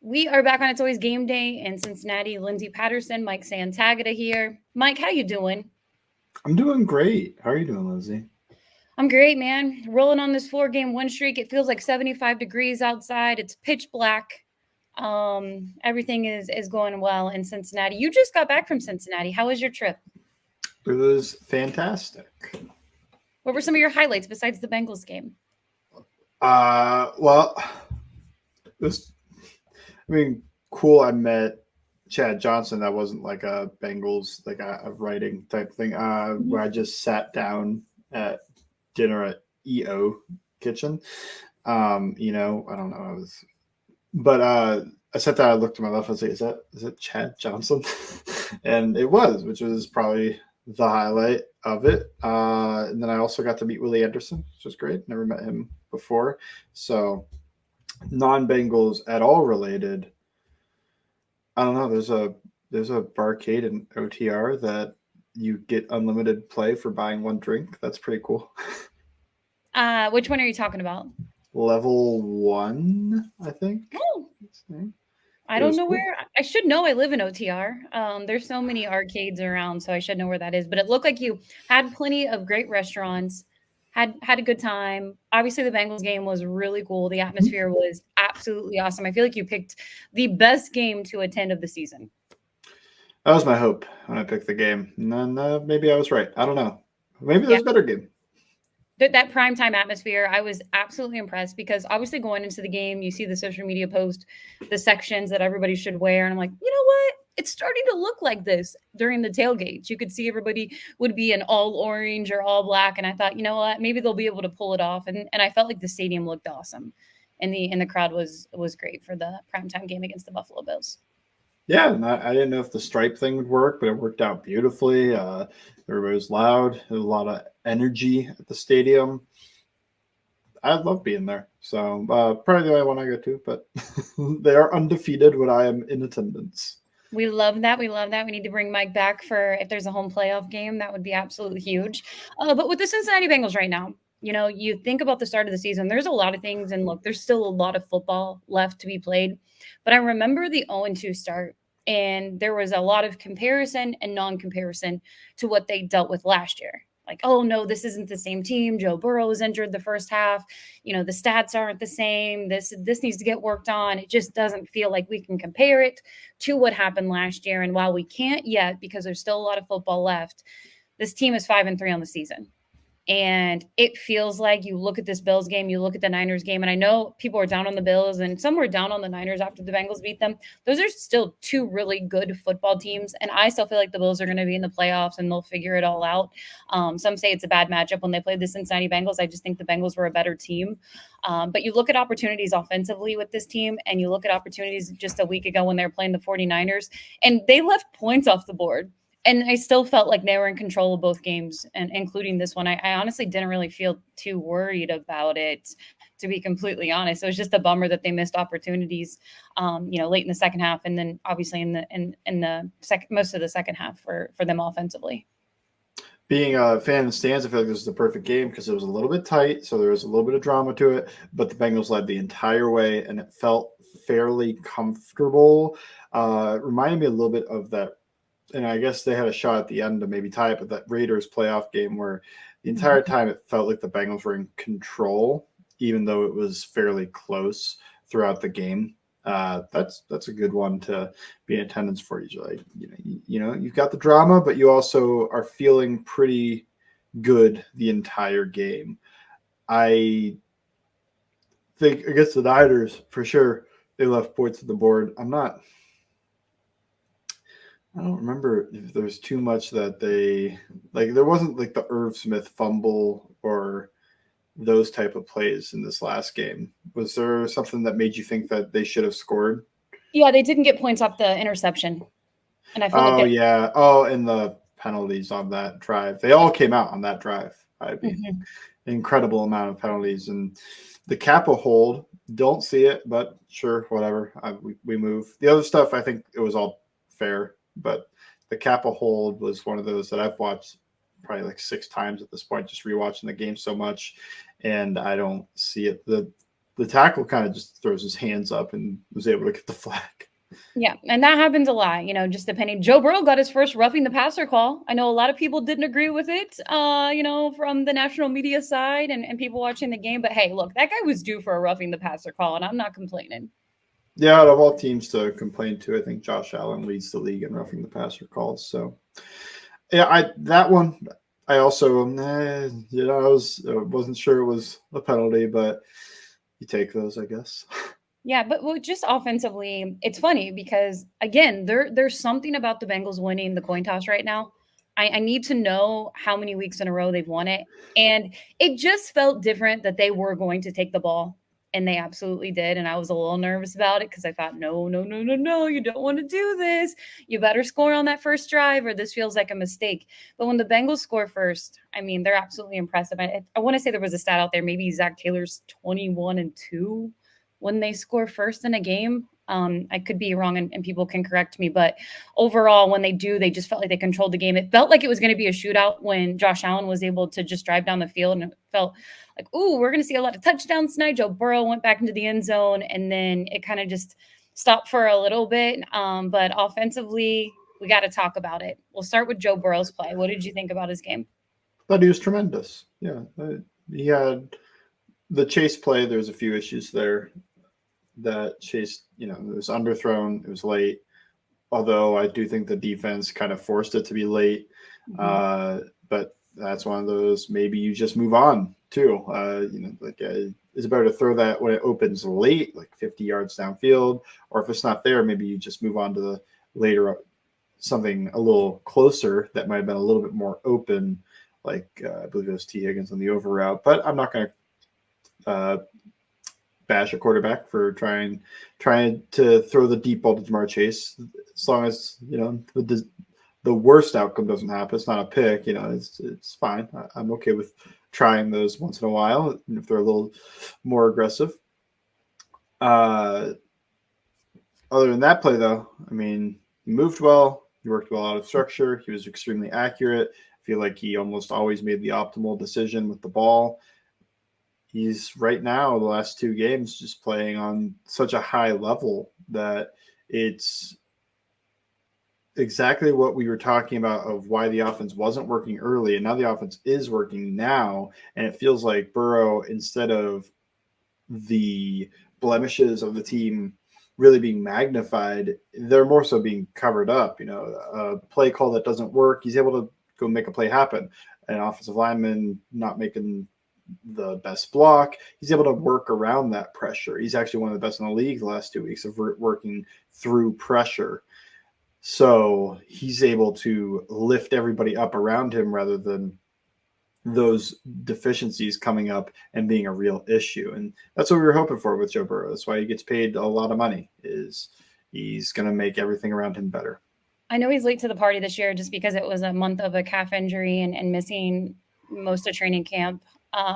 We are back on It's Always Game Day in Cincinnati. Lindsay Patterson, Mike Santagata here. Mike, how you doing? I'm doing great. How are you doing, Lindsay? I'm great, man. Rolling on this 4-game win streak. It feels like 75 degrees outside. It's pitch black. Everything is going well in Cincinnati. You just got back from Cincinnati. How was your trip? It was fantastic. What were some of your highlights besides the Bengals game? Well, it was, cool. I met Chad Johnson. That wasn't like a Bengals, like a writing type thing, where I just sat down at dinner at EO Kitchen. I don't know. I sat down, I looked to my left, and I was like, is that Chad Johnson? And it was, which was probably the highlight of it. And then I also got to meet Willie Anderson, which was great. Never met him before. So non-Bengals at all related. I don't know. There's a barcade in OTR that you get unlimited play for buying one drink. That's pretty cool. Which one are you talking about? Level 1, I think. Oh, I don't know cool. where. I should know. I live in OTR. There's so many arcades around, so I should know where that is. But it looked like you had plenty of great restaurants, had a good time. Obviously, the Bengals game was really cool. The atmosphere was absolutely awesome. I feel like you picked the best game to attend of the season. That was my hope when I picked the game. And then maybe I was right. I don't know. Maybe there's Yeah. a better game. That primetime atmosphere, I was absolutely impressed because obviously going into the game, you see the social media post, the sections that everybody should wear. And I'm like, you know what? It's starting to look like this during the tailgates. You could see everybody would be in all orange or all black. And I thought, you know what? Maybe they'll be able to pull it off. And I felt like the stadium looked awesome. And the crowd was great for the primetime game against the Buffalo Bills. Yeah, and I didn't know if the stripe thing would work, but it worked out beautifully. Everybody was loud. There was a lot of energy at the stadium. I love being there. So probably the only one I go to, but they are undefeated when I am in attendance. We love that. We love that. We need to bring Mike back for if there's a home playoff game. That would be absolutely huge. But with the Cincinnati Bengals right now, you think about the start of the season, there's a lot of things. And look, there's still a lot of football left to be played. But I remember the 0-2 start, and there was a lot of comparison and non-comparison to what they dealt with last year. Like, oh, no, this isn't the same team. Joe Burrow was injured the first half. The stats aren't the same. This needs to get worked on. It just doesn't feel like we can compare it to what happened last year. And while we can't yet, because there's still a lot of football left, this team is 5-3 on the season. And it feels like you look at this Bills game, you look at the Niners game, and I know people are down on the Bills and some were down on the Niners after the Bengals beat them. Those are still two really good football teams. And I still feel like the Bills are going to be in the playoffs and they'll figure it all out. Some say it's a bad matchup when they played the Cincinnati Bengals. I just think the Bengals were a better team. But you look at opportunities offensively with this team, and you look at opportunities just a week ago when they were playing the 49ers, and they left points off the board. And I still felt like they were in control of both games, and including this one. I honestly didn't really feel too worried about it, to be completely honest. It was just a bummer that they missed opportunities, late in the second half, and then obviously in the most of the second half for them offensively. Being a fan of the stands, I feel like this is the perfect game because it was a little bit tight, so there was a little bit of drama to it, but the Bengals led the entire way, and it felt fairly comfortable. Reminded me a little bit of that, and I guess they had a shot at the end to maybe tie it, but that Raiders playoff game where the entire time it felt like the Bengals were in control, even though it was fairly close throughout the game. That's a good one to be in attendance for. Usually, you've got the drama, but you also are feeling pretty good the entire game. I think against the Niners, for sure, they left points on the board. I don't remember if there's too much that they like. There wasn't like the Irv Smith fumble or those type of plays in this last game. Was there something that made you think that they should have scored? Yeah, they didn't get points off the interception, and I felt like that. Yeah. Oh, and the penalties on that drive. They all came out on that drive. I mean, incredible amount of penalties, and the Kappa hold. Don't see it, but sure, whatever. We move. The other stuff, I think it was all fair. But the Kappa hold was one of those that I've watched probably like 6 times at this point, just rewatching the game so much, and I don't see it. the tackle kind of just throws his hands up and was able to get the flag. Yeah, and that happens a lot, just depending. Joe Burrow got his first roughing the passer call. I know a lot of people didn't agree with it, from the national media side and people watching the game. But hey, look, that guy was due for a roughing the passer call, and I'm not complaining. Yeah, out of all teams to complain to, I think Josh Allen leads the league in roughing the passer calls. So, yeah, that one, I also, I wasn't sure it was a penalty, but you take those, I guess. Yeah, but just offensively, it's funny because again, there's something about the Bengals winning the coin toss right now. I need to know how many weeks in a row they've won it. And it just felt different that they were going to take the ball. And they absolutely did. And I was a little nervous about it because I thought, no, no, no, no, no, you don't want to do this. You better score on that first drive or this feels like a mistake. But when the Bengals score first, I mean, they're absolutely impressive. I want to say there was a stat out there, maybe Zach Taylor's 21-2 when they score first in a game. I could be wrong and people can correct me, but overall, when they do, they just felt like they controlled the game. It felt like it was going to be a shootout when Josh Allen was able to just drive down the field, and it felt like, ooh, we're going to see a lot of touchdowns tonight. Joe Burrow went back into the end zone, and then it kind of just stopped for a little bit. But offensively, we got to talk about it. We'll start with Joe Burrow's play. What did you think about his game? But he was tremendous. Yeah, he had the chase play. There's a few issues there. That chase, it was underthrown. It was late. Although I do think the defense kind of forced it to be late. Mm-hmm. But that's one of those, maybe you just move on too. It's better to throw that when it opens late, like 50 yards downfield, or if it's not there, maybe you just move on to the later, something a little closer that might have been a little bit more open, like I believe it was T. Higgins on the over route. But I'm not going to bash a quarterback for trying to throw the deep ball to Ja'Marr Chase, as long as the worst outcome doesn't happen. It's not a pick, it's fine. I'm okay with trying those once in a while if they're a little more aggressive. Other than that play, though, I mean, he moved well, he worked well out of structure, he was extremely accurate. I feel like he almost always made the optimal decision with the ball. He's right now, the last two games, just playing on such a high level that it's exactly what we were talking about of why the offense wasn't working early. And now the offense is working now. And it feels like Burrow, instead of the blemishes of the team really being magnified, they're more so being covered up. A play call that doesn't work, he's able to go make a play happen. An offensive lineman not making the best block, he's able to work around that pressure. He's actually one of the best in the league the last 2 weeks of working through pressure. So he's able to lift everybody up around him rather than those deficiencies coming up and being a real issue. And that's what we were hoping for with Joe Burrow. That's why he gets paid a lot of money, is he's going to make everything around him better. I know he's late to the party this year just because it was a month of a calf injury and missing most of training camp.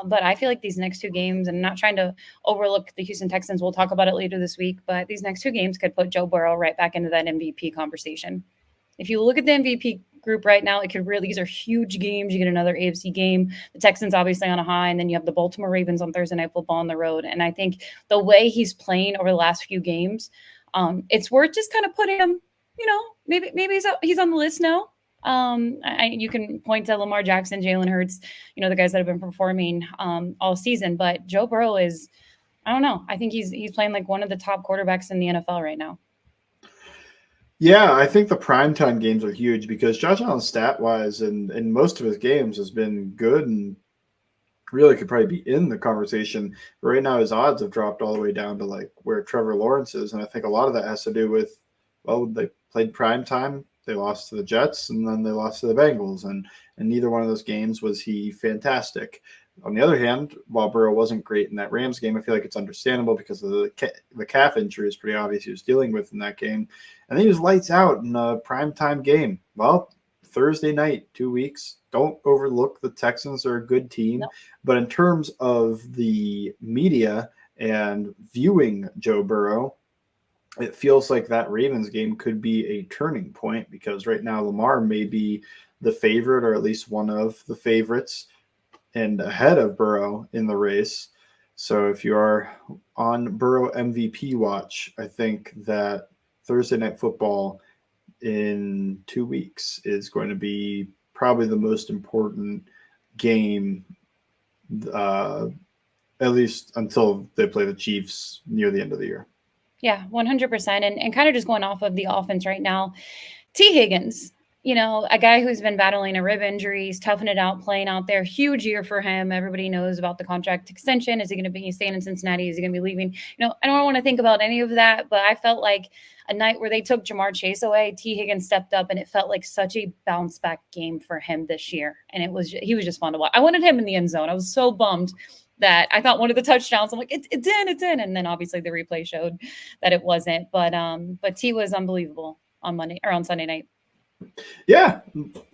But I feel like these next two games, and I'm not trying to overlook the Houston Texans, we'll talk about it later this week, but these next two games could put Joe Burrow right back into that MVP conversation. If you look at the MVP group right now, these are huge games. You get another AFC game. The Texans obviously on a high, and then you have the Baltimore Ravens on Thursday Night Football on the road. And I think the way he's playing over the last few games, it's worth just kind of putting him, maybe he's on the list now. You can point to Lamar Jackson, Jalen Hurts, the guys that have been performing all season. But Joe Burrow is, I don't know. I think he's playing like one of the top quarterbacks in the NFL right now. Yeah, I think the primetime games are huge because Josh Allen, stat-wise, and in most of his games has been good and really could probably be in the conversation. But right now, his odds have dropped all the way down to like where Trevor Lawrence is, and I think a lot of that has to do with, they played primetime. They lost to the Jets, and then they lost to the Bengals, and neither one of those games was he fantastic. On the other hand, while Burrow wasn't great in that Rams game, I feel like it's understandable because of the calf injury is pretty obvious he was dealing with in that game. And then he was lights out in a primetime game. Well, Thursday night, 2 weeks. Don't overlook the Texans are a good team. No. But in terms of the media and viewing Joe Burrow, it feels like that Ravens game could be a turning point because right now Lamar may be the favorite or at least one of the favorites and ahead of Burrow in the race. So if you are on Burrow MVP watch, I think that Thursday Night Football in 2 weeks is going to be probably the most important game, uh, at least until they play the Chiefs near the end of the year. Yeah, 100%. And kind of just going off of the offense right now, T. Higgins, a guy who's been battling a rib injury, he's toughing it out, playing out there. Huge year for him. Everybody knows about the contract extension. Is he going to be staying in Cincinnati? Is he going to be leaving? I don't want to think about any of that, but I felt like a night where they took Jamar Chase away, T. Higgins stepped up, and it felt like such a bounce back game for him this year. And he was just fun to watch. I wanted him in the end zone. I was so bummed that I thought one of the touchdowns, I'm like, it's in. And then obviously the replay showed that it wasn't. But T was unbelievable on Monday or on Sunday night. Yeah,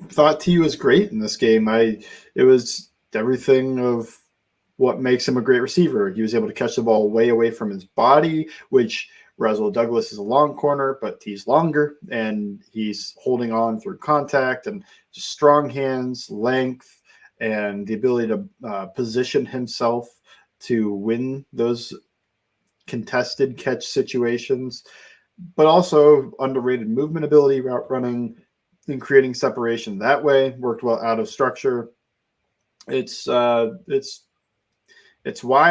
thought T was great in this game. It was everything of what makes him a great receiver. He was able to catch the ball way away from his body, which Roswell Douglas is a long corner, but T's longer, and he's holding on through contact and just strong hands, length, and the ability to position himself to win those contested catch situations, but also underrated movement ability, route running, and creating separation that way. Worked well out of structure. It's why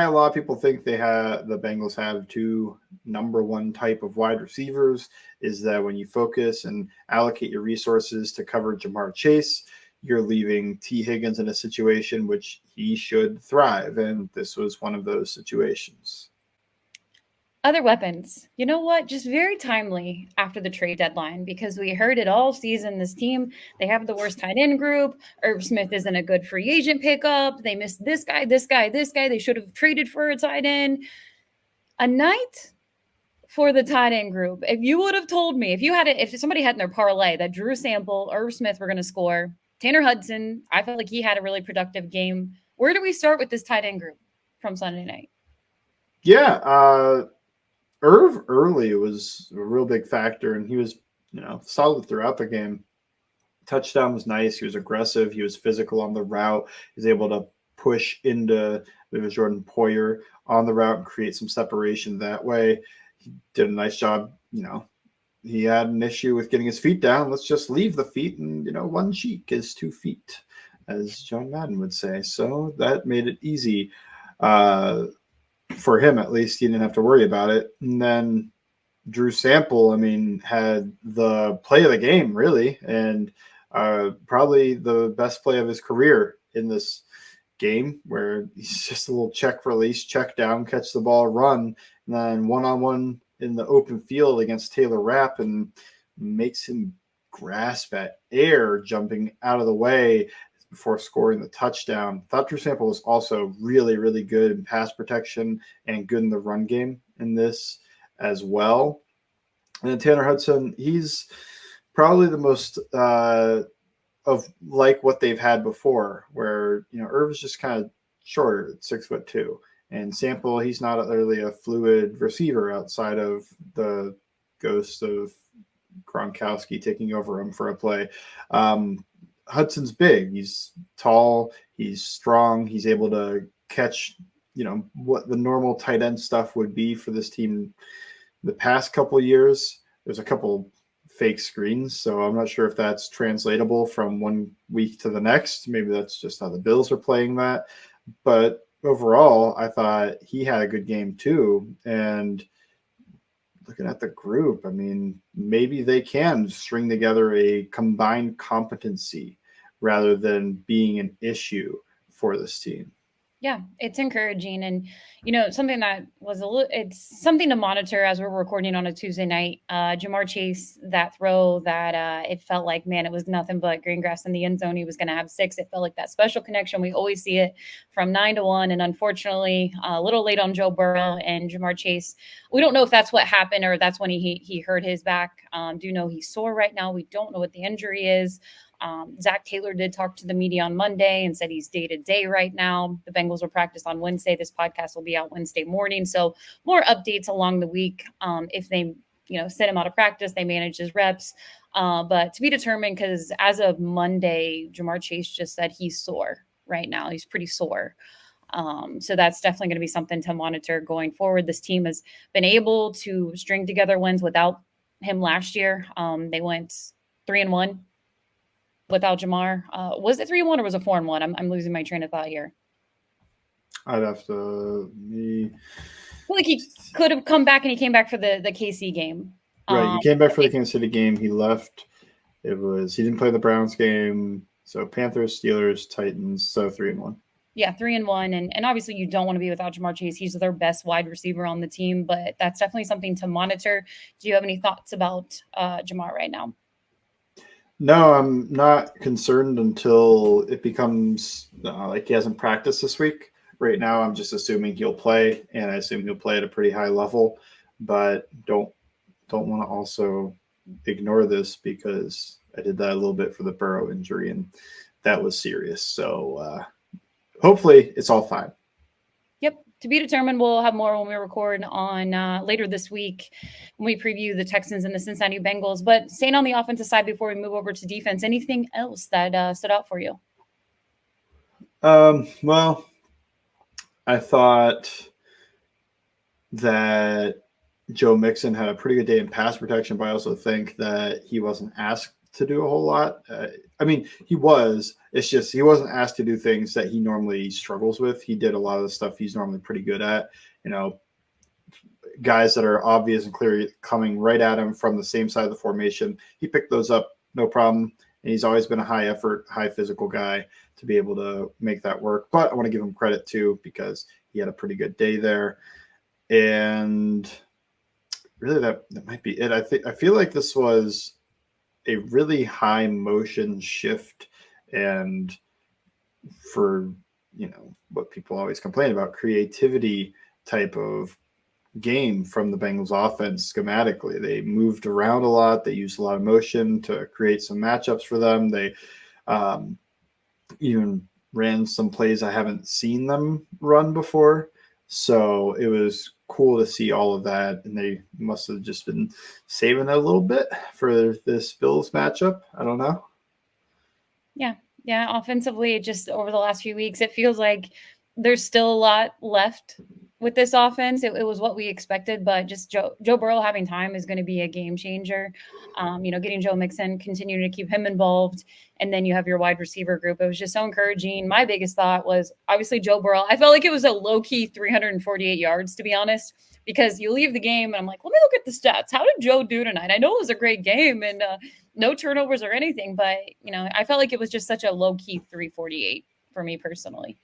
a lot of people think the Bengals have two number one type of wide receivers, is that when you focus and allocate your resources to cover Jamar Chase, you're leaving T. Higgins in a situation which he should thrive. And this was one of those situations. Other weapons, you know what? Just very timely after the trade deadline, because we heard it all season. This team, they have the worst tight end group. Irv Smith isn't a good free agent pickup. They missed this guy. They should have traded for a tight end. A night for the tight end group. If you would have told me, if somebody had in their parlay that Drew Sample, Irv Smith were going to score, Tanner Hudson, I felt like he had a really productive game. Where do we start with this tight end group from Sunday night? Yeah, Irv early was a real big factor, and he was, solid throughout the game. Touchdown was nice. He was aggressive. He was physical on the route. He was able to push into Jordan Poyer on the route and create some separation that way. He did a nice job. He had an issue with getting his feet down. Let's just leave the feet, and one cheek is 2 feet, as John Madden would say. So that made it easy. For him, at least, he didn't have to worry about it. And then Drew Sample, had the play of the game, really, and probably the best play of his career in this game, where he's just a little check release, check down, catch the ball, run, and then one-on-one in the open field against Taylor-Britt, and makes him grasp at air, jumping out of the way before scoring the touchdown. Thought Drew Sample was also really, really good in pass protection and good in the run game in this as well. And then Tanner Hudson, he's probably the most of like what they've had before, where Irv is just kind of shorter at 6'2", and Sample, he's not really a fluid receiver outside of the ghost of Gronkowski taking over him for a play. Hudson's big. He's tall. He's strong. He's able to catch, what the normal tight end stuff would be for this team. The past couple of years, there's a couple fake screens, so I'm not sure if that's translatable from 1 week to the next. Maybe that's just how the Bills are playing that. But overall, I thought he had a good game too. And looking at the group, maybe they can string together a combined competency rather than being an issue for this team. Yeah, it's encouraging. And, something that was it's something to monitor as we're recording on a Tuesday night. Jamar Chase, that throw that it felt like, man, it was nothing but green grass in the end zone. He was going to have 6. It felt like that special connection. We always see it from 9-1. And unfortunately, a little late on Joe Burrow and Jamar Chase. We don't know if that's what happened or that's when he hurt his back. Do know he's sore right now. We don't know what the injury is. Zach Taylor did talk to the media on Monday and said he's day-to-day right now. The Bengals will practice on Wednesday. This podcast will be out Wednesday morning. So more updates along the week. If they, send him out of practice, they manage his reps. But to be determined, because as of Monday, Jamar Chase just said he's sore right now. He's pretty sore. So that's definitely going to be something to monitor going forward. This team has been able to string together wins without him last year. They went 3-1 without Jamar. Was it 3-1 or was it 4-1? I'm losing my train of thought here. I'd have to. I feel like he could have come back, and he came back for the KC game. Right, he came back for the Kansas City game. He left. He didn't play the Browns game. So Panthers, Steelers, Titans. So 3-1. Yeah, 3-1, and obviously you don't want to be without Jamar Chase. He's their best wide receiver on the team, but that's definitely something to monitor. Do you have any thoughts about Jamar right now? No, I'm not concerned until it becomes like he hasn't practiced this week. Right now, I'm just assuming he'll play, and I assume he'll play at a pretty high level. But don't want to also ignore this because I did that a little bit for the Burrow injury, and that was serious. So hopefully it's all fine. Yep. To be determined. We'll have more when we record on later this week when we preview the Texans and the Cincinnati Bengals. But staying on the offensive side before we move over to defense, anything else that stood out for you? Well, I thought that Joe Mixon had a pretty good day in pass protection, but I also think that he wasn't asked to do a whole lot. I mean, he was. It's just he wasn't asked to do things that he normally struggles with. He did a lot of the stuff he's normally pretty good at. You know, guys that are obvious and clear coming right at him from the same side of the formation. He picked those up, no problem. And he's always been a high effort, high physical guy to be able to make that work. But I want to give him credit too because he had a pretty good day there. And really that might be it. I feel like this was a really high motion shift, and for what people always complain about, creativity type of game from the Bengals offense schematically. They moved around a lot. They used a lot of motion to create some matchups for them. They even ran some plays I haven't seen them run before. So it was cool to see all of that, and they must have just been saving it a little bit for this Bills matchup. I don't know. Yeah. Offensively, just over the last few weeks, it feels like there's still a lot left with this offense. It was what we expected, but just Joe Burrow having time is going to be a game changer. Getting Joe Mixon, continuing to keep him involved, and then you have your wide receiver group. It was just so encouraging. My biggest thought was obviously Joe Burrow. I felt like it was a low-key 348 yards, to be honest, because you leave the game and I'm like, let me look at the stats. How did Joe do tonight? I know it was a great game and no turnovers or anything, but I felt like it was just such a low-key 348 for me personally.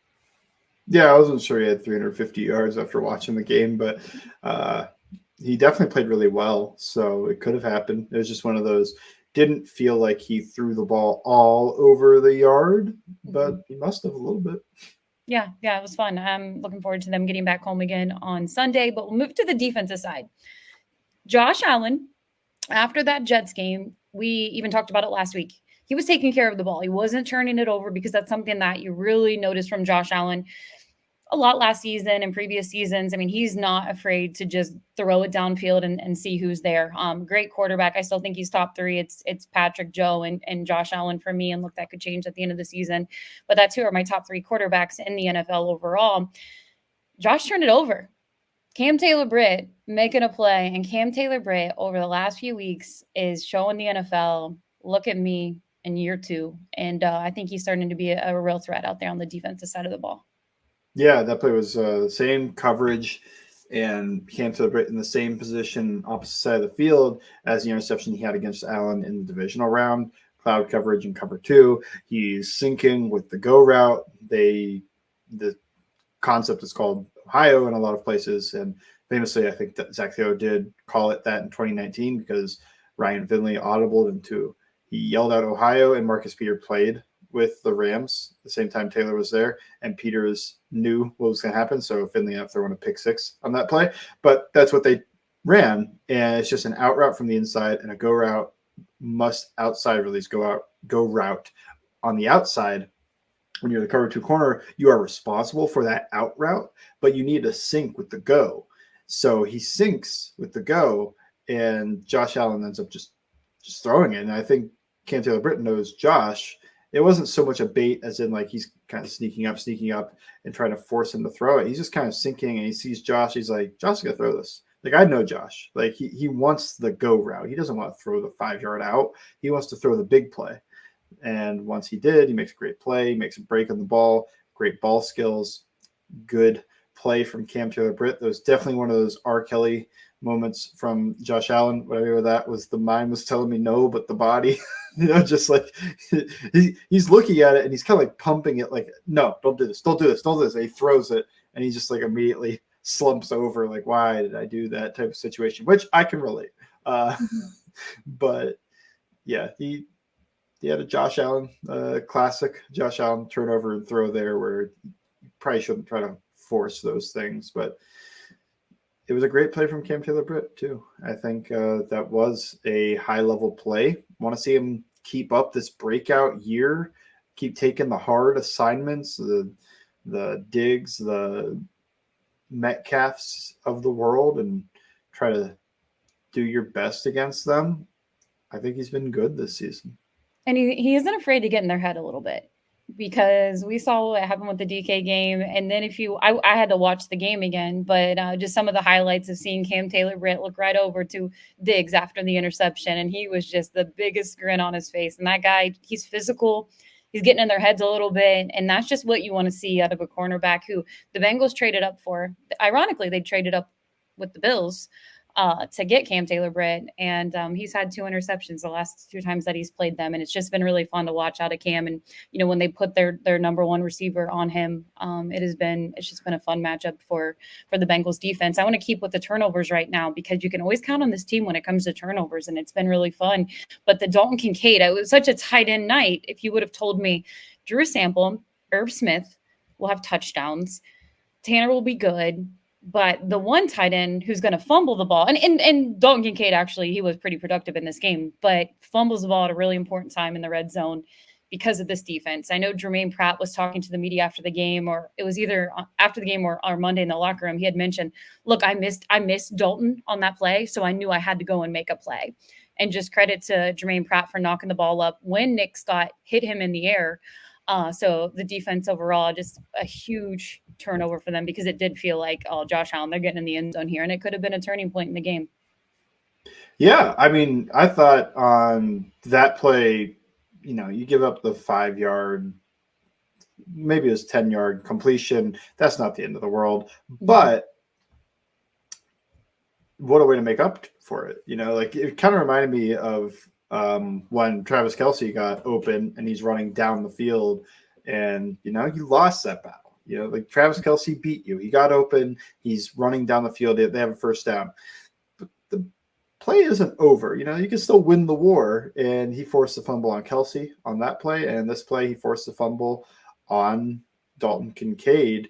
Yeah, I wasn't sure he had 350 yards after watching the game, but he definitely played really well. So it could have happened. It was just one of those, didn't feel like he threw the ball all over the yard, but he must have a little bit. Yeah, it was fun. I'm looking forward to them getting back home again on Sunday, but we'll move to the defensive side. Josh Allen, after that Jets game, we even talked about it last week. He was taking care of the ball. He wasn't turning it over because that's something that you really noticed from Josh Allen a lot last season and previous seasons. I mean, he's not afraid to just throw it downfield and see who's there. Great quarterback. I still think he's top three. It's Patrick, Joe, and Josh Allen for me. And look, that could change at the end of the season. But that two are my top three quarterbacks in the NFL overall. Josh turned it over. Cam Taylor-Britt making a play, and Cam Taylor-Britt over the last few weeks is showing the NFL, look at me in year two. And I think he's starting to be a real threat out there on the defensive side of the ball. Yeah, that play was the same coverage, and Cam Taylor-Britt in the same position, opposite side of the field as the interception he had against Allen in the divisional round. Cloud coverage in cover two. He's sinking with the go route. The concept is called Ohio in a lot of places, and famously, I think that Zach Theo did call it that in 2019 because Ryan Finley audibled into. He yelled out Ohio, and Marcus Peter played with the Rams the same time Taylor was there, and Peters knew what was going to happen, so Finley ended up throwing a pick six on that play. But that's what they ran, and it's just an out route from the inside and a go route must outside release go route on the outside. When you're the cover two corner, you are responsible for that out route, but you need to sync with the go. So he syncs with the go, and Josh Allen ends up just throwing it. And I think Cam Taylor-Britt knows Josh, it wasn't so much a bait as in like he's kind of sneaking up and trying to force him to throw it. He's just kind of sinking, and he sees Josh. He's like, Josh is gonna throw this. Like, I know Josh. Like, he wants the go route. He doesn't want to throw the 5-yard out. He wants to throw the big play. And once he did, he makes a great play. He makes a break on the ball. Great ball skills. Good play from Cam Taylor-Britt. That was definitely one of those R. Kelly moments from Josh Allen. Whatever that was, the mind was telling me no, but the body, just like he's looking at it and he's kind of like pumping it, like, no, don't do this, don't do this, don't do this. And he throws it and he just like immediately slumps over, like, why did I do that type of situation, which I can relate. But yeah, he had a Josh Allen, classic Josh Allen turnover and throw there where you probably shouldn't try to force those things, but it was a great play from Cam Taylor-Britt too. I think that was a high-level play. Want to see him keep up this breakout year, keep taking the hard assignments, the Diggs, the Metcalfs of the world, and try to do your best against them. I think he's been good this season. And he isn't afraid to get in their head a little bit, because we saw what happened with the DK game. And then I had to watch the game again, but just some of the highlights of seeing Cam Taylor-Britt look right over to Diggs after the interception. And he was just the biggest grin on his face. And that guy, he's physical. He's getting in their heads a little bit. And that's just what you want to see out of a cornerback who the Bengals traded up for. Ironically, they traded up with the Bills to get Cam Taylor-Britt, and he's had 2 interceptions the last 2 times that he's played them, and it's just been really fun to watch out of Cam. And when they put their number 1 receiver on him, it's just been a fun matchup for the Bengals defense. I want to keep with the turnovers right now, because you can always count on this team when it comes to turnovers, and it's been really fun. But the Dalton Kincaid, it was such a tight end night. If you would have told me Drew Sample, Irv Smith will have touchdowns, Tanner will be good, but the one tight end who's going to fumble the ball, and Dalton Kincaid, actually, he was pretty productive in this game, but fumbles the ball at a really important time in the red zone because of this defense. I know Jermaine Pratt was talking to the media after the game, or it was either after the game or Monday in the locker room. He had mentioned, look, I missed Dalton on that play, so I knew I had to go and make a play. And just credit to Jermaine Pratt for knocking the ball up when Nick Scott hit him in the air. So the defense overall, just a huge turnover for them, because it did feel like, oh, Josh Allen, they're getting in the end zone here, and it could have been a turning point in the game. Yeah, I mean, I thought on that play, you give up the 5-yard, maybe it was 10-yard completion. That's not the end of the world, but what a way to make up for it. Like, it kind of reminded me of when Travis Kelce got open and he's running down the field, and you lost that battle. Like, Travis Kelce beat you. He got open. He's running down the field. They have a first down. But the play isn't over. You can still win the war. And he forced the fumble on Kelce on that play. And this play, he forced the fumble on Dalton Kincaid.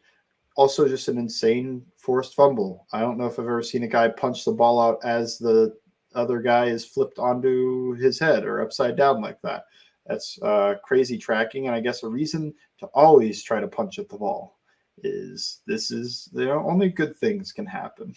Also, just an insane forced fumble. I don't know if I've ever seen a guy punch the ball out as the other guy is flipped onto his head or upside down like that. That's crazy tracking. And I guess a reason to always try to punch at the ball is only good things can happen.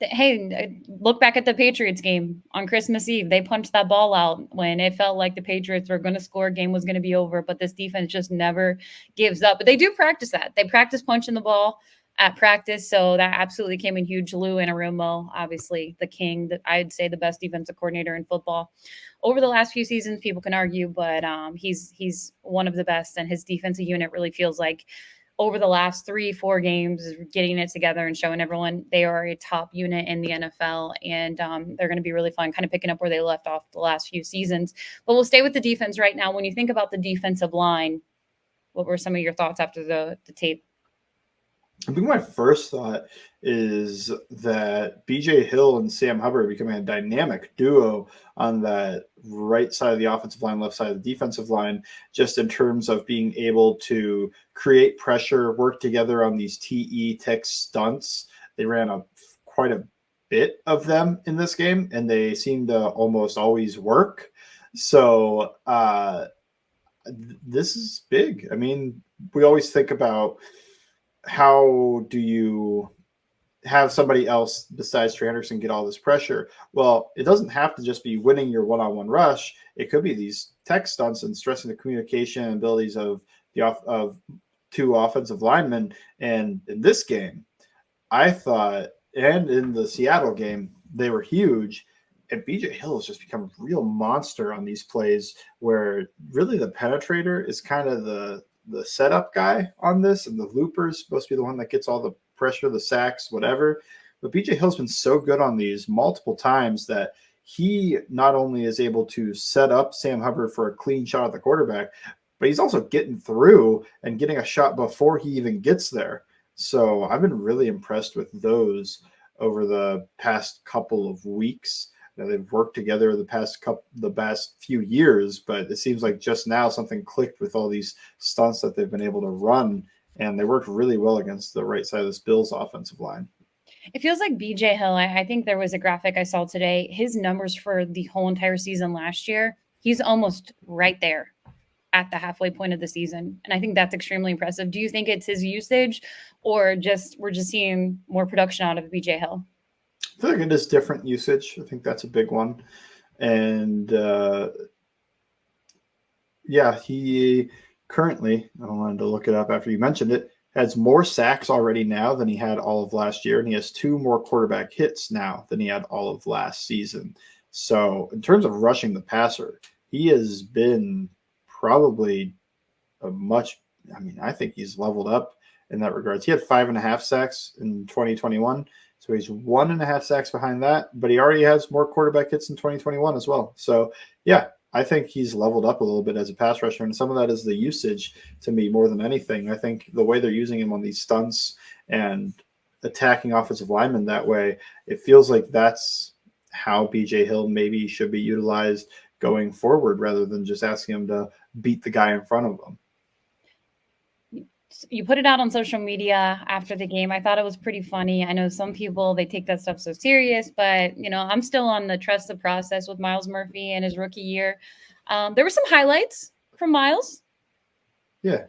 Hey, look back at the Patriots game on Christmas Eve. They punched that ball out when it felt like the Patriots were going to score, game was going to be over, but this defense just never gives up. But they do practice that. They practice punching the ball at practice, so that absolutely came in huge. Lou Anarumo, obviously the king, I'd say the best defensive coordinator in football over the last few seasons. People can argue, but he's one of the best, and his defensive unit really feels like over the last 3-4 games getting it together and showing everyone they are a top unit in the NFL, and they're going to be really fun, kind of picking up where they left off the last few seasons. But we'll stay with the defense right now. When you think about the defensive line, what were some of your thoughts after the tape? I think my first thought is that BJ Hill and Sam Hubbard are becoming a dynamic duo on that right side of the offensive line, left side of the defensive line, just in terms of being able to create pressure, work together on these TE tech stunts. They ran quite a bit of them in this game, and they seem to almost always work. So this is big. I mean, we always think about how do you have somebody else besides Trey Henderson get all this pressure. Well, it doesn't have to just be winning your one-on-one rush. It could be these tech stunts and stressing the communication abilities of of two offensive linemen. And in this game, I thought, and in the Seattle game, they were huge. And BJ Hill has just become a real monster on these plays where really the penetrator is kind of the setup guy on this, and the looper is supposed to be the one that gets all the pressure, the sacks, whatever. But BJ Hill's been so good on these multiple times that he not only is able to set up Sam Hubbard for a clean shot at the quarterback, but he's also getting through and getting a shot before he even gets there. So I've been really impressed with those over the past couple of weeks. Now, they've worked together the past few years, but it seems like just now something clicked with all these stunts that they've been able to run, and they worked really well against the right side of this Bills offensive line. It feels like BJ Hill. I think there was a graphic I saw today. His numbers for the whole entire season last year, he's almost right there at the halfway point of the season. And I think that's extremely impressive. Do you think it's his usage, or just we're just seeing more production out of BJ Hill? I feel like it is different usage. I think that's a big one. And yeah, he currently, I wanted to look it up after you mentioned it, has more sacks already now than he had all of last year. And he has 2 more quarterback hits now than he had all of last season. So in terms of rushing the passer, he has been probably I think he's leveled up in that regards. He had 5.5 sacks in 2021. So he's 1.5 sacks behind that, but he already has more quarterback hits in 2021 as well. So yeah, I think he's leveled up a little bit as a pass rusher, and some of that is the usage to me more than anything. I think the way they're using him on these stunts and attacking offensive linemen that way, it feels like that's how BJ Hill maybe should be utilized going forward rather than just asking him to beat the guy in front of him. You put it out on social media after the game. I thought it was pretty funny. I know some people, they take that stuff so serious, but I'm still on the trust the process with Myles Murphy and his rookie year. There were some highlights from Myles. Yeah.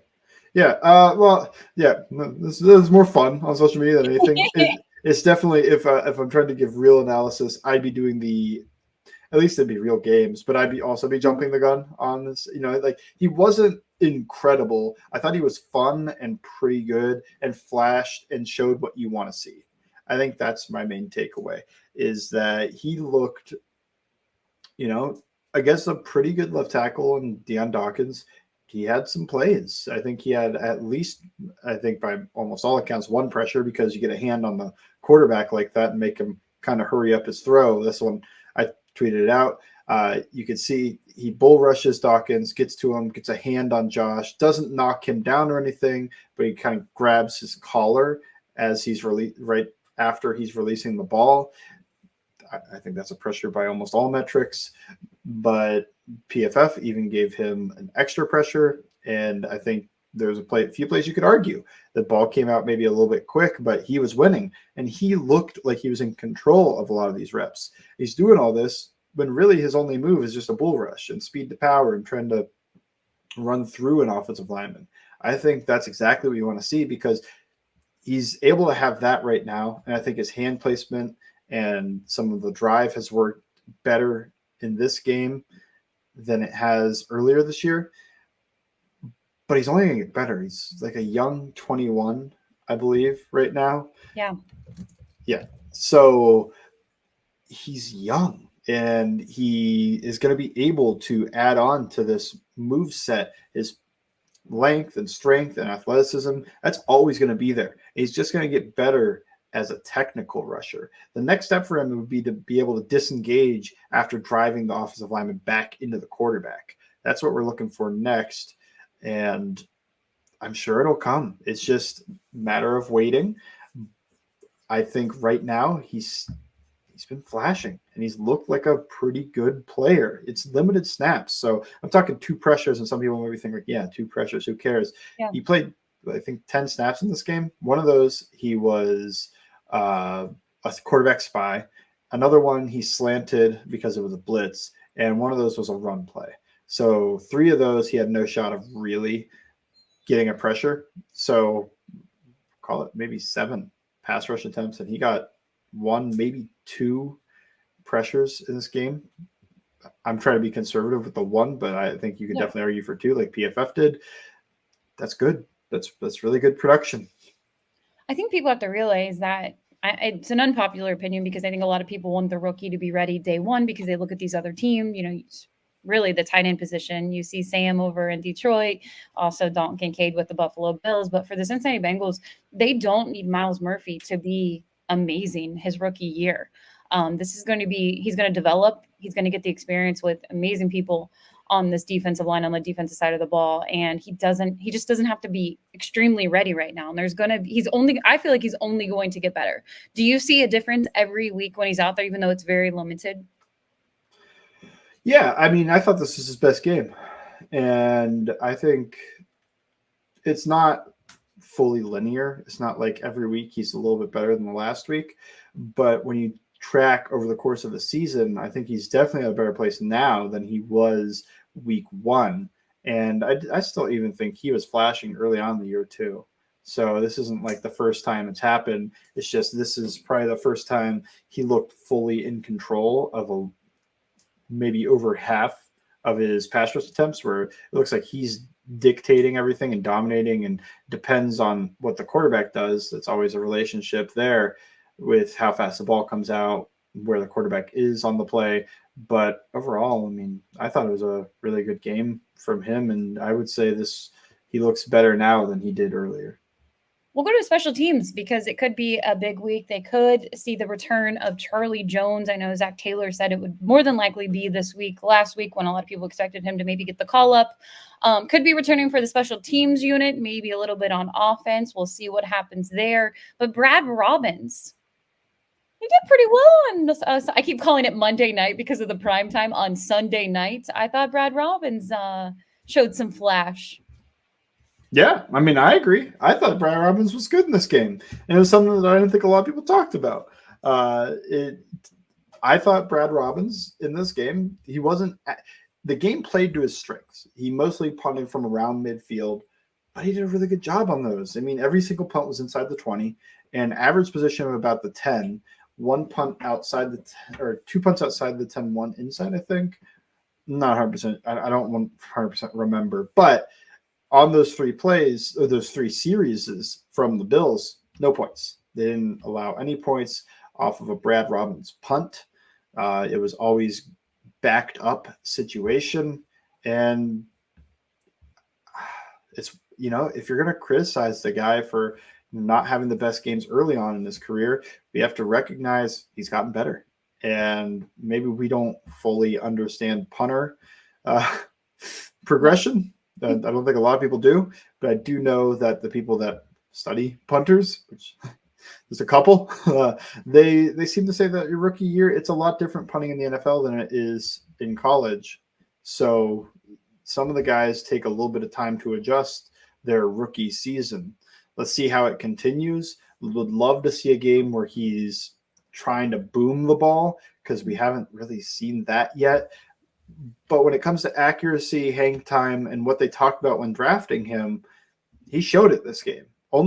This is more fun on social media than anything. It's definitely, if I'm trying to give real analysis, I'd be doing at least it'd be real games, but I'd also be jumping the gun on this. Like, he wasn't incredible. I thought he was fun and pretty good and flashed and showed what you want to see. I think that's my main takeaway, is that he looked, against a pretty good left tackle in Deion Dawkins. He had some plays. I think he had at least, by almost all accounts, one pressure, because you get a hand on the quarterback like that and make him kind of hurry up his throw. This one, I tweeted it out. You can see he bull rushes Dawkins, gets to him, gets a hand on Josh, doesn't knock him down or anything, but he kind of grabs his collar as he's right after he's releasing the ball. I think that's a pressure by almost all metrics, but PFF even gave him an extra pressure. And I think there's a few plays you could argue the ball came out maybe a little bit quick, but he was winning and he looked like he was in control of a lot of these reps. He's doing all this when really his only move is just a bull rush and speed to power and trying to run through an offensive lineman. I think that's exactly what you want to see, because he's able to have that right now. And I think his hand placement and some of the drive has worked better in this game than it has earlier this year. But he's only going to get better. He's like a young 21, I believe, right now. Yeah. Yeah. So he's young, and he is going to be able to add on to this move set, his length and strength and athleticism. That's always going to be there. He's just going to get better as a technical rusher. The next step for him would be to be able to disengage after driving the offensive lineman back into the quarterback. That's what we're looking for next. And I'm sure it'll come. It's just a matter of waiting. I think right now he's been flashing and he's looked like a pretty good player. It's limited snaps. So I'm talking 2 pressures, and some people maybe think like, yeah, 2 pressures, who cares? Yeah. He played, I think, 10 snaps in this game. One of those, he was a quarterback spy. Another one, he slanted because it was a blitz. And one of those was a run play. So 3 of those, he had no shot of really getting a pressure. So call it maybe 7 pass rush attempts, and he got 1, maybe 2 pressures in this game. I'm trying to be conservative with the 1, but I think you could definitely argue for 2, like PFF did. That's good. That's really good production. I think people have to realize that it's an unpopular opinion because I think a lot of people want the rookie to be ready day one because they look at these other teams, really the tight end position. You see Sam over in Detroit, also Dalton Kincaid with the Buffalo Bills. But for the Cincinnati Bengals, they don't need Myles Murphy to be amazing his rookie year. This is going to be, he's going to develop, he's going to get the experience with amazing people on this defensive line on the defensive side of the ball, and he just doesn't have to be extremely ready right now. And I feel like he's only going to get better. Do you see a difference every week when he's out there, even though it's very limited? Yeah, I mean, I thought this was his best game, and I think it's not fully linear. It's not like every week he's a little bit better than the last week, but when you track over the course of the season, I think he's definitely at a better place now than he was week 1. And I still even think he was flashing early on in the year too. So this isn't like the first time it's happened. It's just this is probably the first time he looked fully in control of maybe over half of his pass rush attempts, where it looks like he's dictating everything and dominating, and depends on what the quarterback does. It's always a relationship there with how fast the ball comes out, where the quarterback is on the play. But overall, I mean, I thought it was a really good game from him, and I would say he looks better now than he did earlier. We'll go to special teams because it could be a big week. They could see the return of Charlie Jones. I know Zach Taylor said it would more than likely be this week. Last week, when a lot of people expected him to maybe get the call up, could be returning for the special teams unit, maybe a little bit on offense. We'll see what happens there. But Brad Robbins, he did pretty well on I keep calling it Monday night because of the prime time on Sunday night. I thought Brad Robbins showed some flash. Yeah, I mean, I agree. I thought Brad Robbins was good in this game, and it was something that I didn't think a lot of people talked about. I thought Brad Robbins in this game, the game played to his strengths. He mostly punted from around midfield, but he did a really good job on those. I mean, every single punt was inside the 20, and average position of about the 10. 1 punt outside the 10, or 2 punts outside the 10, 1 inside, I think. Not 100%. I don't 100% remember, but on those 3 plays, or those 3 series from the Bills, no points. They didn't allow any points off of a Brad Robbins punt. It was always backed up situation. And it's, if you're going to criticize the guy for not having the best games early on in his career, we have to recognize he's gotten better. And maybe we don't fully understand punter progression. I don't think a lot of people do, but I do know that the people that study punters, which there's a couple, they seem to say that your rookie year, it's a lot different punting in the NFL than it is in college. So some of the guys take a little bit of time to adjust their rookie season. Let's see how it continues. Would love to see a game where he's trying to boom the ball, because we haven't really seen that yet. But when it comes to accuracy, hang time, and what they talked about when drafting him, he showed it this game. So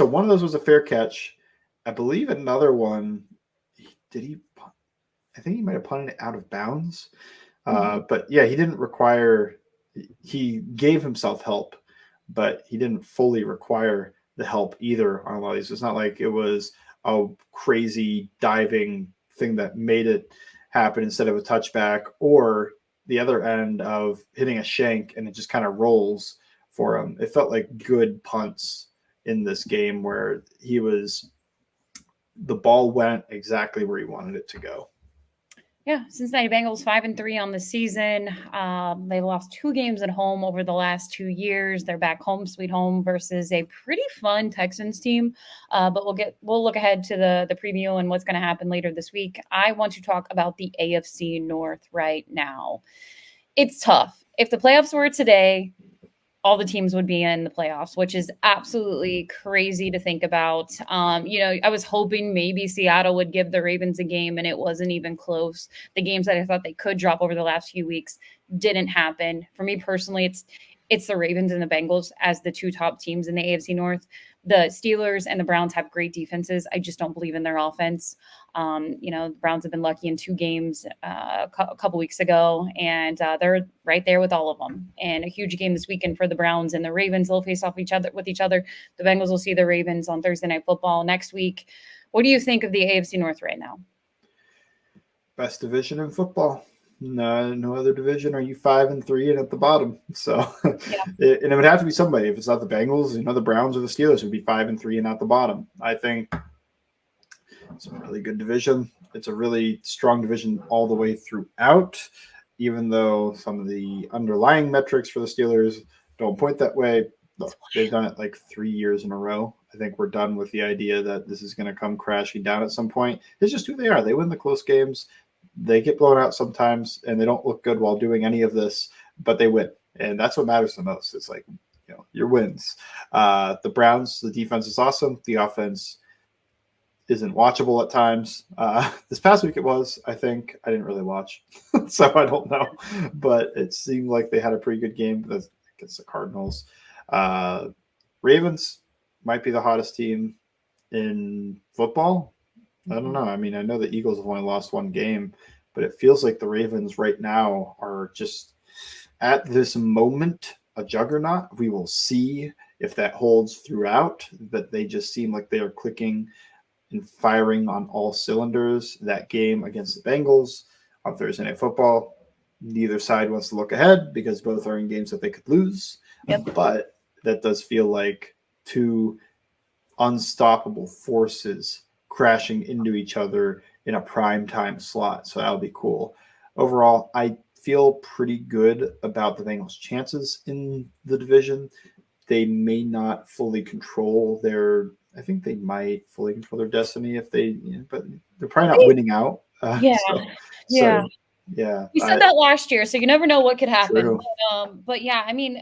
one of those was a fair catch. I believe another one, I think he might have punted it out of bounds. But yeah, he gave himself help, but he didn't fully require the help either on a lot of these. It's not like it was a crazy diving thing that made it happen instead of a touchback, or the other end of hitting a shank and it just kind of rolls for him. It felt like good punts in this game where the ball went exactly where he wanted it to go. Yeah, Cincinnati Bengals 5-3 on the season. They've lost 2 games at home over the last 2 years. They're back home, sweet home, versus a pretty fun Texans team. But we'll look ahead to the preview and what's going to happen later this week. I want to talk about the AFC North right now. It's tough. If the playoffs were today, all the teams would be in the playoffs, which is absolutely crazy to think about. I was hoping maybe Seattle would give the Ravens a game, and it wasn't even close. The games that I thought they could drop over the last few weeks didn't happen. For me personally, it's the Ravens and the Bengals as the two top teams in the AFC North. The Steelers and the Browns have great defenses. I just don't believe in their offense. The Browns have been lucky in 2 games a couple weeks ago, and they're right there with all of them. And a huge game this weekend for the Browns and the Ravens. They'll face off with each other. The Bengals will see the Ravens on Thursday Night Football next week. What do you think of the AFC North right now? Best division in football. No other division are you 5-3 and at the bottom. So, Yeah. It would have to be somebody. If it's not the Bengals, the Browns or the Steelers would be 5-3 and at the bottom. I think it's a really good division. It's a really strong division all the way throughout, even though some of the underlying metrics for the Steelers don't point that way. Look, they've done it like 3 years in a row. I think we're done with the idea that this is going to come crashing down at some point. It's just who they are. They win the close games. They get blown out sometimes, and they don't look good while doing any of this, but they win. And that's what matters the most. It's like, your wins. The Browns, the defense is awesome. The offense isn't watchable at times. This past week it was, I think. I didn't really watch, so I don't know. But it seemed like they had a pretty good game against the Cardinals. Ravens might be the hottest team in football. I don't know. I mean, I know the Eagles have only lost 1 game, but it feels like the Ravens right now are just at this moment a juggernaut. We will see if that holds throughout, but they just seem like they are clicking and firing on all cylinders. That game against the Bengals on Thursday Night Football, neither side wants to look ahead because both are in games that they could lose. Yep. But that does feel like 2 unstoppable forces crashing into each other in a prime time slot. So that'll be cool. Overall, I feel pretty good about the Bengals' chances in the division. They may not fully control I think they might fully control their destiny if but they're probably not winning out. Yeah. Yeah. We said that last year, so you never know what could happen. True. But yeah, I mean,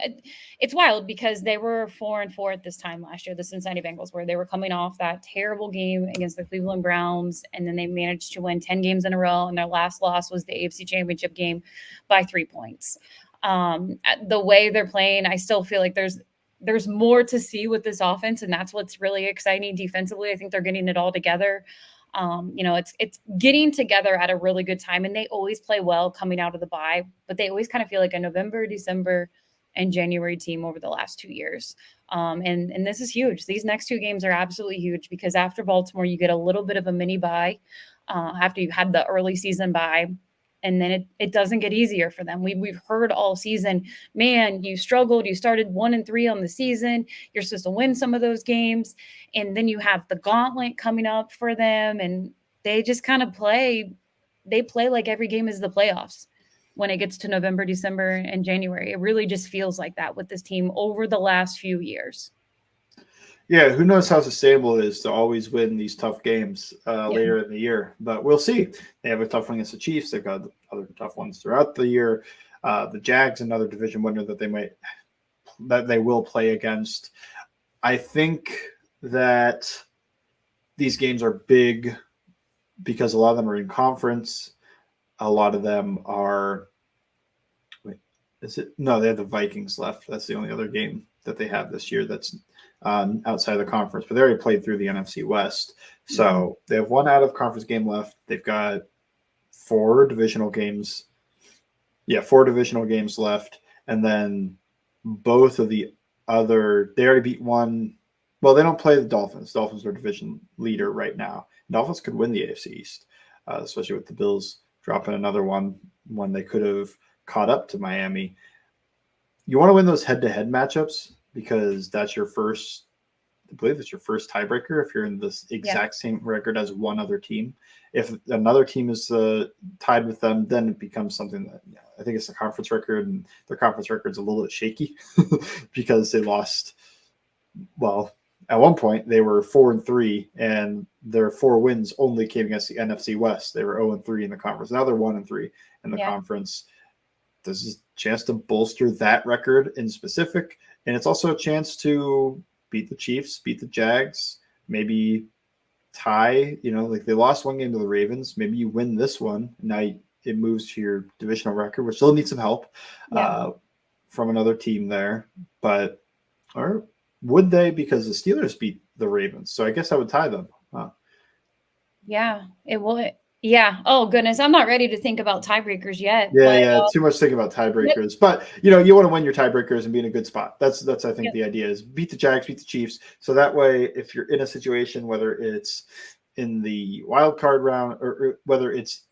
it's wild because they were 4-4 at this time last year, the Cincinnati Bengals, where they were coming off that terrible game against the Cleveland Browns, and then they managed to win 10 games in a row, and their last loss was the AFC Championship game by 3 points. The way they're playing, I still feel like there's more to see with this offense, and that's what's really exciting defensively. I think they're getting it all together. It's getting together at a really good time, and they always play well coming out of the bye, but they always kind of feel like a November, December, and January team over the last 2 years. And this is huge. These next 2 games are absolutely huge because after Baltimore, you get a little bit of a mini bye after you had the early season bye. And then it doesn't get easier for them. We've heard all season, man, you struggled. You started 1-3 on the season. You're supposed to win some of those games. And then you have the gauntlet coming up for them. And they just kind of play like every game is the playoffs when it gets to November, December, and January. It really just feels like that with this team over the last few years. Yeah, who knows how sustainable it is to always win these tough games later in the year. But we'll see. They have a tough one against the Chiefs. They've got other tough ones throughout the year. The Jags, another division winner that they will play against. I think that these games are big because a lot of them are in conference. A lot of them are they have the Vikings left. That's the only other game that they have this year that's outside of the conference, but they already played through the NFC West. So they have 1 out of conference game left. They've got 4 divisional games. Yeah, 4 divisional games left. And then both of the other, they already beat 1. Well, they don't play the Dolphins. Dolphins are division leader right now. Dolphins could win the AFC East, especially with the Bills dropping another one when they could have caught up to Miami. You want to win those head-to-head matchups because that's your first, I believe it's your first tiebreaker if you're in this exact same record as one other team. If another team is tied with them, then it becomes something that I think it's a conference record, and their conference record's a little bit shaky because they lost. Well, at one point they were 4-3, and their 4 wins only came against the NFC West. They were 0-3 in the conference. Now they're 1-3 in the conference. This is a chance to bolster that record in specific, and it's also a chance to beat the Chiefs, beat the Jags, maybe tie. Like they lost 1 game to the Ravens. Maybe you win this one. Now it moves to your divisional record, which still needs some help. from another team there, but or would they? Because the Steelers beat the Ravens, so I guess I would tie them. Huh. Yeah, it would. Yeah. Oh goodness, I'm not ready to think about tiebreakers yet. Yeah, But yeah, too much thinking about yep, tiebreakers. But you know, you want to win your tiebreakers and be in a good spot. That's I think yep. the idea is beat the Jags, beat the Chiefs. So that way, if you're in a situation, whether it's in the wild card round or whether it's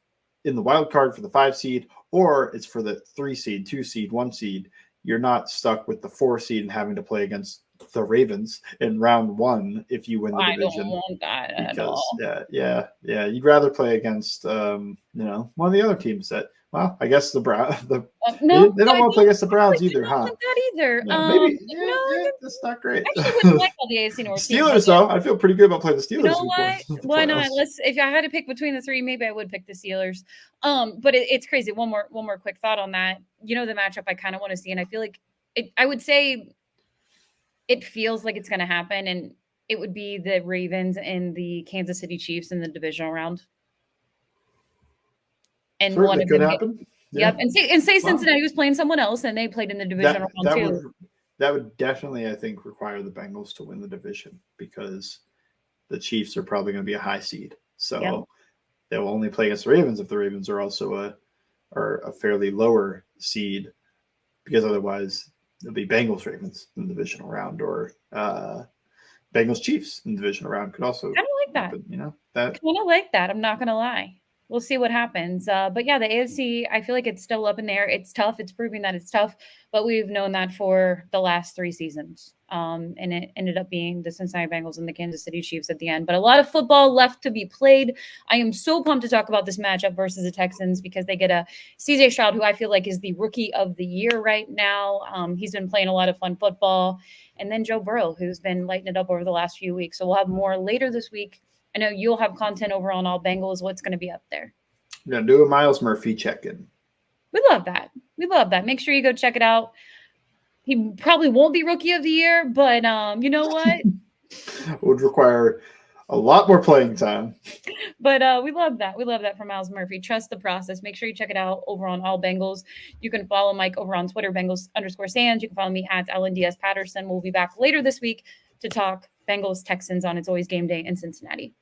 in the wild card for the 5 seed or it's for the 3 seed, 2 seed, 1 seed, you're not stuck with the 4 seed and having to play against the Ravens in round 1 if you win the I don't division. want that at Because all. yeah, you'd rather play against you know, one of the other teams that, well, I guess the No, they don't I want to play against the Browns I either, don't huh? want that either. Yeah, maybe No, I that's not great. actually wouldn't like all the AFC North teams. Steelers though, I feel pretty good about playing the You Steelers know week 1 what? of the Why not? playoffs. If I had to pick between the 3, maybe I would pick the Steelers. But it's crazy. One more quick thought on that. You know, the matchup I kind of want to see, and I feel like I would say it feels like it's going to happen, and it would be the Ravens and the Kansas City Chiefs in the divisional round, and one Certainly of could them. happen. Yeah. Yep, and say Wow. Cincinnati was playing someone else, and they played in the divisional round too. That would definitely, I think, require the Bengals to win the division because the Chiefs are probably going to be a high seed. So Yep. they'll only play against the Ravens if the Ravens are also a fairly lower seed, because otherwise it'll be Bengals Ravens in the divisional round or Bengals Chiefs in the divisional round could also Kind of like that. happen, you know, that Kind of like that. I'm not gonna lie. We'll see what happens. But yeah, the AFC, I feel like it's still up in there. It's tough. It's proving that it's tough, but we've known that for the last 3 seasons. And it ended up being the Cincinnati Bengals and the Kansas City Chiefs at the end. But a lot of football left to be played. I am so pumped to talk about this matchup versus the Texans because they get a CJ Stroud, who I feel like is the rookie of the year right now. He's been playing a lot of fun football. And then Joe Burrow, who's been lighting it up over the last few weeks. So we'll have more later this week. I know you'll have content over on All Bengals. What's going to be up there? I'm going to do a Myles Murphy check-in. We love that. We love that. Make sure you go check it out. He probably won't be rookie of the year, but you know what? Would require a lot more playing time. But we love that. We love that from Myles Murphy. Trust the process. Make sure you check it out over on All Bengals. You can follow Mike over on Twitter, Bengals_Sands. You can follow me at LNDS Patterson. We'll be back later this week to talk Bengals Texans on It's Always Game Day in Cincinnati.